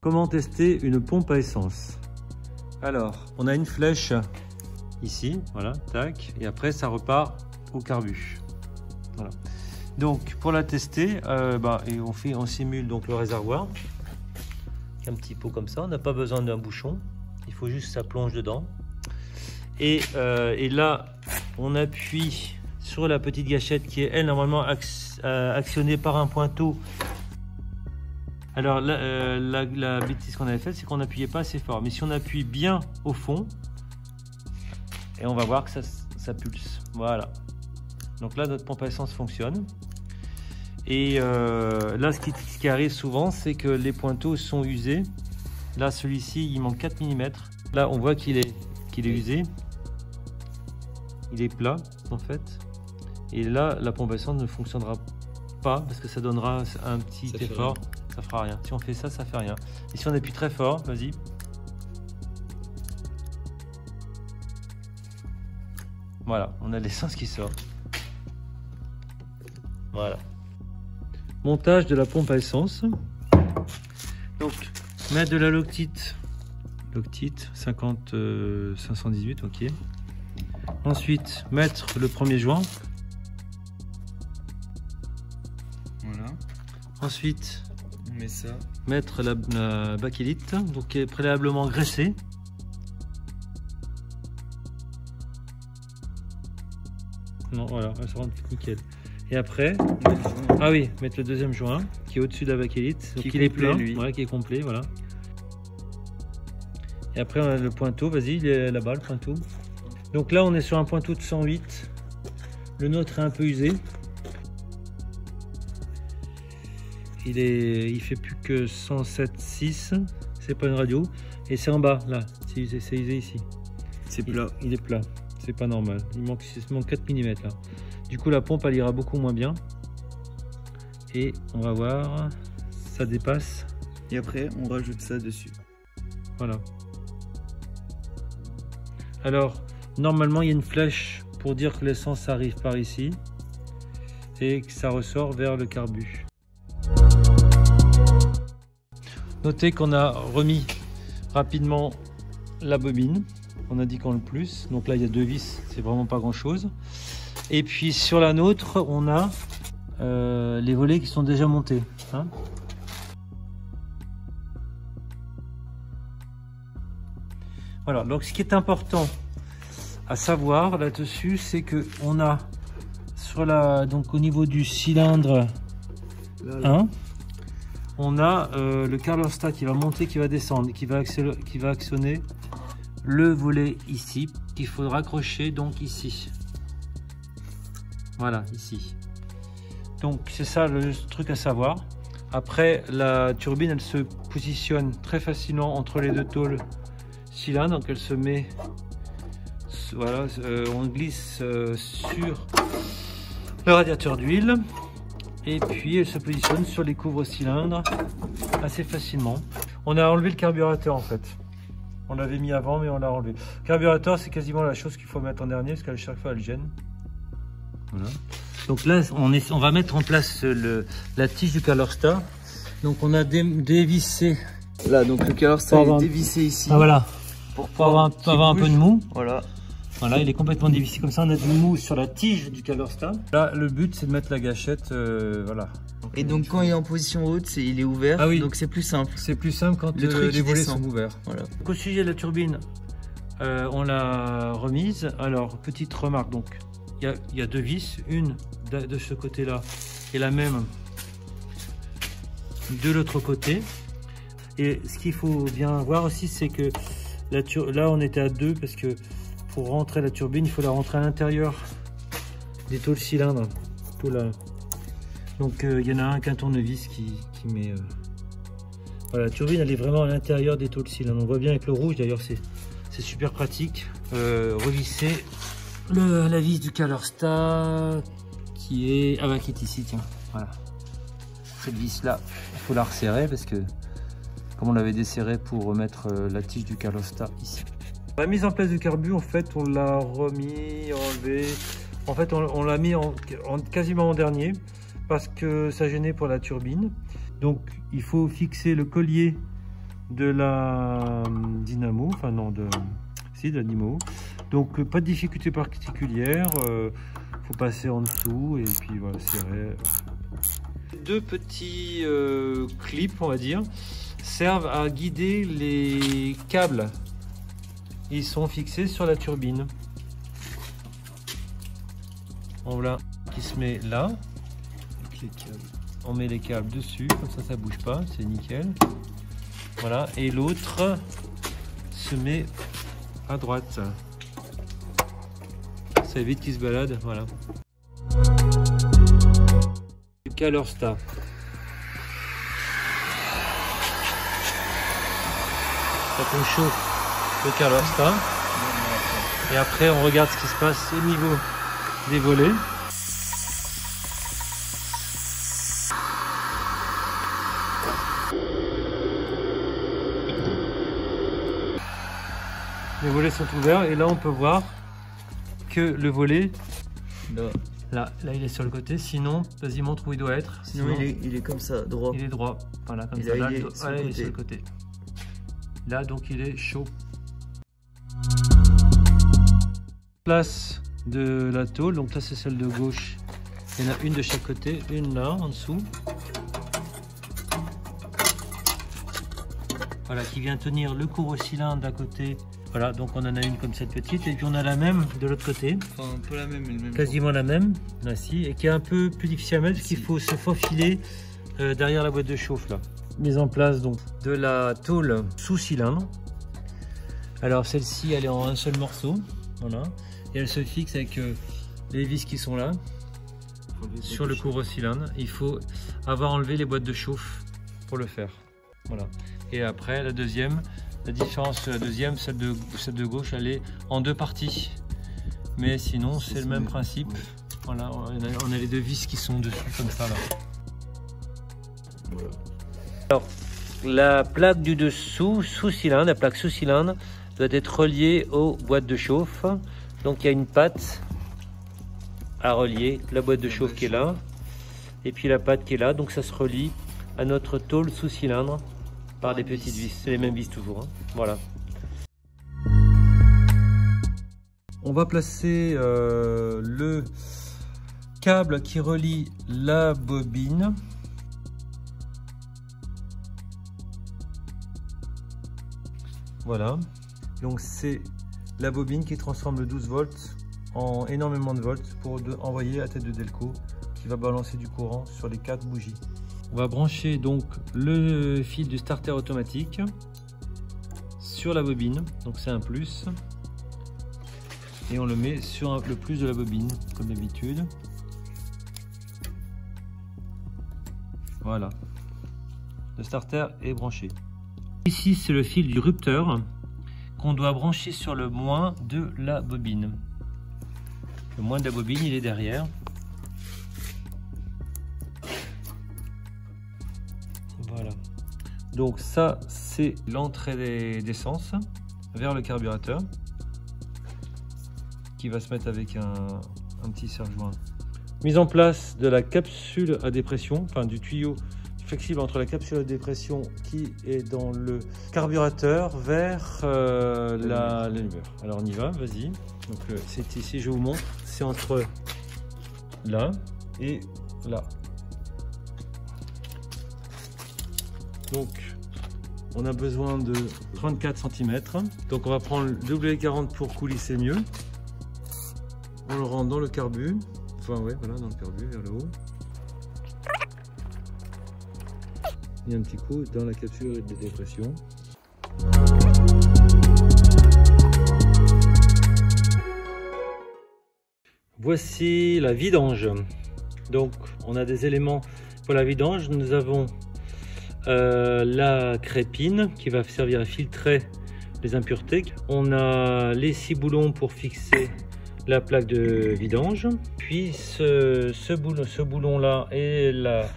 Comment tester une pompe à essence? Alors, on a une flèche ici, voilà, tac, et après ça repart au carbu. Voilà. Donc, pour la tester, et on simule donc le réservoir, un petit pot comme ça. On n'a pas besoin d'un bouchon, il faut juste que ça plonge dedans. Et là, on appuie sur la petite gâchette qui est elle normalement actionnée par un pointeau. Alors la bêtise qu'on avait faite, c'est qu'on n'appuyait pas assez fort. Mais si on appuie bien au fond, et on va voir que ça pulse. Voilà. Donc là, notre pompe à essence fonctionne. Et là, ce qui arrive souvent, c'est que les pointeaux sont usés. Là, celui-ci, il manque 4 mm. Là, on voit qu'il est usé. Il est plat, en fait. Et là, la pompe à essence ne fonctionnera pas parce que ça donnera un petit effort. Ça fera rien. Si on fait ça, ça fait rien. Et si on appuie très fort, vas-y. Voilà, on a l'essence qui sort. Voilà. Montage de la pompe à essence. Donc, mettre de la Loctite 50 518, ok. Ensuite, mettre le premier joint. Voilà. Ensuite, on met ça. Mettre la bakélite, donc qui est préalablement graissée. Non, voilà, ça rentre nickel. Et après, mettre le deuxième joint qui est au-dessus de la bakélite, donc il est plein, voilà, qui est complet, voilà. Et après on a le pointeau, vas-y, il est là-bas le pointeau. Donc là on est sur un pointeau de 108, le nôtre est un peu usé. Il fait plus que 107,6, c'est pas une radio, et c'est en bas là, c'est usé ici. C'est plat. Il est plat, c'est pas normal, il manque 4 mm là. Du coup la pompe elle ira beaucoup moins bien. Et on va voir, ça dépasse. Et après on rajoute ça dessus. Voilà. Alors normalement il y a une flèche pour dire que l'essence arrive par ici et que ça ressort vers le carbu. Notez qu'on a remis rapidement la bobine. On a dit qu'on le plus. Donc là il y a 2 vis, c'est vraiment pas grand chose. Et puis sur la nôtre, on a les volets qui sont déjà montés. Hein. Voilà, donc ce qui est important à savoir là-dessus, c'est que on a sur donc au niveau du cylindre 1, on a le carbureteur qui va monter, qui va descendre, qui va actionner le volet ici, qu'il faut raccrocher donc ici. Voilà, ici. Donc c'est ça le truc à savoir. Après, la turbine, elle se positionne très facilement entre les deux tôles cylindres. Donc elle se met, voilà, on glisse sur le radiateur d'huile. Et puis elle se positionne sur les couvre-cylindres assez facilement. On a enlevé le carburateur en fait. On l'avait mis avant, mais on l'a enlevé. Le carburateur, c'est quasiment la chose qu'il faut mettre en dernier, parce qu'à chaque fois, elle gêne. Voilà. Donc là, on va mettre en place la tige du Calorstar. Donc on a dévissé. Là, donc le Calorstar est dévissé ici. Ah voilà. Pour avoir un peu de mou. Voilà. Voilà, il est complètement dévissé comme ça. On a du mou sur la tige du Calorstar. Là, le but, c'est de mettre la gâchette. Voilà. Et donc quand il est en position haute, il est ouvert. Ah oui. Donc c'est plus simple. C'est plus simple quand les volets sont ouverts. Voilà. Donc, au sujet de la turbine, on l'a remise. Alors, petite remarque, donc. Il y a 2 vis, une de ce côté-là et la même de l'autre côté. Et ce qu'il faut bien voir aussi, c'est que là on était à 2 parce que pour rentrer la turbine, il faut la rentrer à l'intérieur des tôles cylindres. Tout là. Donc il y en a un qu'un tournevis qui met. Voilà, la turbine elle est vraiment à l'intérieur des tôles cylindres. On voit bien avec le rouge d'ailleurs, c'est super pratique. Revisser la vis du Calorstar qui est ici, tiens, voilà. Cette vis là, il faut la resserrer parce que comme on l'avait desserré pour remettre la tige du Calorstar ici. La mise en place du carbu, en fait, on l'a remis, enlevé. En fait, on l'a mis quasiment en dernier parce que ça gênait pour la turbine. Donc, il faut fixer le collier de la dynamo, enfin non, de la dynamo. Donc pas de difficulté particulière, faut passer en dessous et puis voilà, serrer. Deux petits clips, on va dire, servent à guider les câbles. Ils sont fixés sur la turbine. Voilà, qui se met là. Avec les câbles. On met les câbles dessus, comme ça bouge pas, c'est nickel. Voilà, et l'autre se met à droite. Ça évite qu'il se balade, voilà. Le CalorSta. Ça on chauffe le CalorSta. Et après on regarde ce qui se passe au niveau des volets. Les volets sont ouverts et là on peut voir que le volet là il est sur le côté, sinon vas-y montre où il doit être. Sinon il est comme ça, droit. Il est droit, voilà comme ça. Là, il est sur le côté. Là donc il est chaud. Place de la tôle, donc là c'est celle de gauche. Il y en a une de chaque côté, une là en dessous. Voilà, qui vient tenir le courroie-cylindre d'à côté. Voilà, donc on en a une comme cette petite, et puis on a la même de l'autre côté. Enfin, un peu la même, quasiment la même, là, si, et qui est un peu plus difficile à mettre parce qu'il faut se faufiler derrière la boîte de chauffe là. Mise en place donc de la tôle sous cylindre. Alors celle-ci, elle est en un seul morceau, voilà, et elle se fixe avec les vis qui sont là sur le courroie-cylindre. Il faut avoir enlevé les boîtes de chauffe pour le faire, voilà. Et après la deuxième. La différence de la deuxième, celle de gauche, elle est en deux parties. Mais sinon, c'est le même principe. Voilà, on a les deux vis qui sont dessus, comme ça. Là. Alors, la plaque du dessous, sous-cylindre, la plaque sous-cylindre, doit être reliée aux boîtes de chauffe. Donc, il y a une patte à relier, la boîte de chauffe qui est là. Et puis la patte qui est là. Donc, ça se relie à notre tôle sous-cylindre. Par des petites vis, c'est les mêmes vis toujours, hein. Voilà. On va placer le câble qui relie la bobine. Voilà, donc c'est la bobine qui transforme le 12 volts en énormément de volts pour envoyer la tête de Delco qui va balancer du courant sur les 4 bougies. On va brancher donc le fil du starter automatique sur la bobine, donc c'est un plus, et on le met sur le plus de la bobine comme d'habitude. Voilà, le starter est branché. Ici c'est le fil du rupteur qu'on doit brancher sur le moins de la bobine. Le moins de la bobine, il est derrière. Voilà, donc ça c'est l'entrée d'essence vers le carburateur qui va se mettre avec un petit serre-joint. Mise en place de la capsule à dépression, enfin du tuyau flexible entre la capsule à dépression qui est dans le carburateur vers la lumière. Alors on y va, vas-y. Donc c'est ici, je vous montre, c'est entre là et là. Donc on a besoin de 34 cm. Donc on va prendre le W40 pour coulisser mieux. On le rentre dans le carbu. Enfin ouais, voilà, dans le carbu vers le haut. Et un petit coup dans la capsule de dépression. Voici la vidange. Donc on a des éléments pour la vidange. Nous avons la crépine qui va servir à filtrer les impuretés. On a les 6 boulons pour fixer la plaque de vidange. Puis ce boulon là et la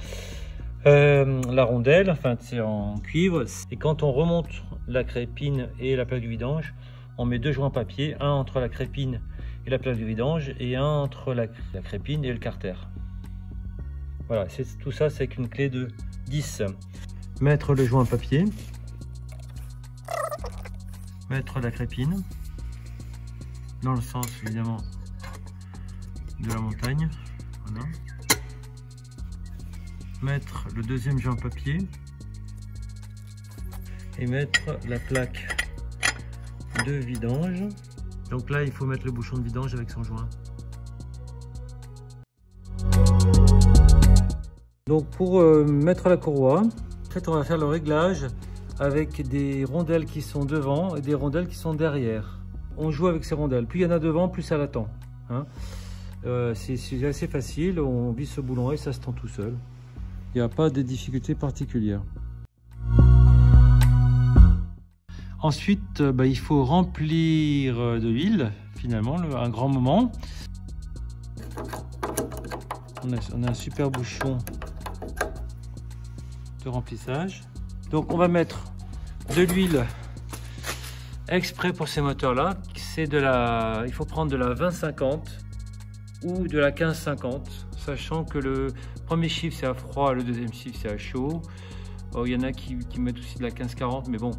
rondelle, enfin c'est en cuivre. Et quand on remonte la crépine et la plaque de vidange, on met 2 joints papier, un entre la crépine et la plaque de vidange et un entre la crépine et le carter. Voilà, tout ça c'est qu'une clé de 10. Mettre le joint papier. mettre la crépine dans le sens évidemment de la montagne. Voilà. Mettre le deuxième joint papier et mettre la plaque de vidange. Donc là il faut mettre le bouchon de vidange avec son joint. Donc pour mettre la courroie, en fait on va faire le réglage avec des rondelles qui sont devant et des rondelles qui sont derrière. On joue avec ces rondelles, plus il y en a devant, plus ça l'attend. Hein. C'est assez facile, on visse ce boulon et ça se tend tout seul. Il n'y a pas de difficulté particulière. Ensuite, il faut remplir de l'huile, finalement, un grand moment. On a un super bouchon de remplissage. Donc on va mettre de l'huile exprès pour ces moteurs là. C'est il faut prendre de la 20-50 ou de la 15-50, sachant que le premier chiffre c'est à froid, le deuxième chiffre c'est à chaud. Il y en a qui mettent aussi de la 15-40, mais bon,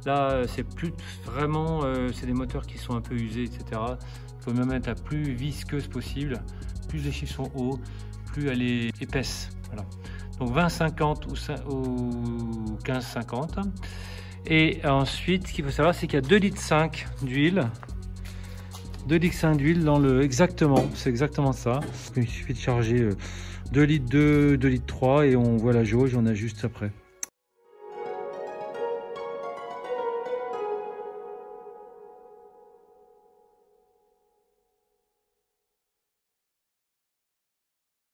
là c'est plus vraiment, c'est des moteurs qui sont un peu usés, etc. Il faut même mettre la plus visqueuse possible. Plus les chiffres sont hauts, plus elle est épaisse. Voilà. Donc 20-50 ou 15-50. Et ensuite, ce qu'il faut savoir, c'est qu'il y a 2,5 litres d'huile. 2,5 litres d'huile dans le... Exactement, c'est exactement ça. Il suffit de charger 2 litres 2, 2 litres 3 et on voit la jauge, on ajuste après.